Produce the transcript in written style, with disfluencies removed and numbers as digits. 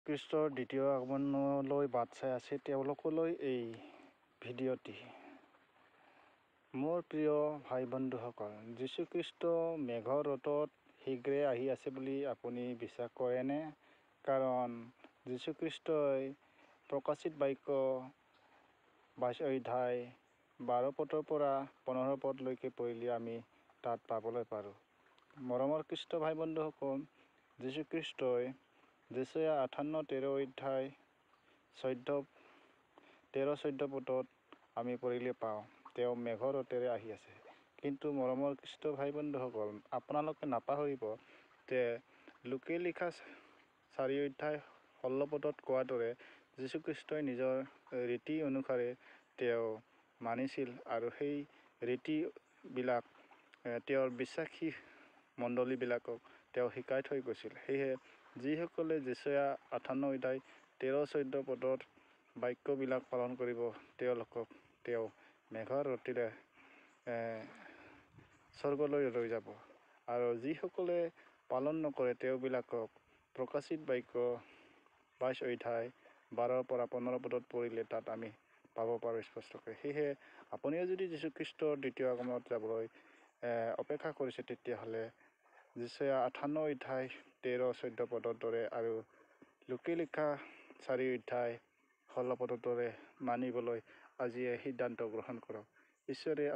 খ্ৰীষ্টৰ দ্বিতীয় আগমনলৈ বাট চাই আছে তেওঁলোকলৈ এই ভিডিঅ'টি। মোৰ প্ৰিয় ভাই বন্ধুসকল, যীশুখ্ৰীষ্ট মেঘৰ ৰথত শীঘ্ৰে আহি আছে বুলি আপুনি বিশ্বাস কৰেনে? কাৰণ যীশুখ্ৰীষ্টই প্ৰকাশিত বাক্য 22 অধ্যায় 12 পদৰ পৰা 15 পদলৈকে পঢ়িলে আমি তাত পাবলৈ পাৰোঁ। মৰমৰ খ্ৰীষ্ট ভাই বন্ধুসকল, যীশুখ্ৰীষ্টই যেচয়া 58:13 অধ্যায় 13-14 পদত আমি পঢ়িলে পাওঁ তেওঁ মেঘৰ ৰথেৰে আহি আছে। কিন্তু মৰমৰ খ্ৰীষ্ট ভাই বন্ধুসকল, আপোনালোকে নাপাহৰিব যে লোকে লিখা 4 অধ্যায় 16 পদত কোৱাৰ দৰে যীশুখ্ৰীষ্টই নিজৰ ৰীতি অনুসাৰে তেওঁ মানিছিল আৰু সেই ৰীতিবিলাক তেওঁৰ বিশ্বাসী মণ্ডলীবিলাকক তেওঁ শিকাই থৈ গৈছিল। সেয়েহে যিসকলে যেচয়া 58 অধ্যায় 13-14 পদৰ বাক্যবিলাক পালন কৰিব তেওঁলোকক তেওঁ মেঘৰ ৰথেৰে স্বৰ্গলৈ লৈ যাব, আৰু যিসকলে পালন নকৰে তেওঁবিলাকক প্ৰকাশিত বাক্য 22 অধ্যায় 12 পৰা 15 পদত পঢ়িলে তাত আমি পাব পাৰোঁ স্পষ্টকৈ। সেয়েহে আপুনিও যদি যীশুখ্ৰীষ্টৰ দ্বিতীয় আগমনত যাবলৈ অপেক্ষা কৰিছে তেতিয়াহ'লে যেচয়া 58 অধ্যায় 13-14 পদৰ দৰে আৰু লোকে লিখা 4 অধ্যায় 16 পদৰ দৰে মানিবলৈ আজিয়ে সিদ্ধান্ত গ্ৰহণ কৰক। ঈশ্বৰে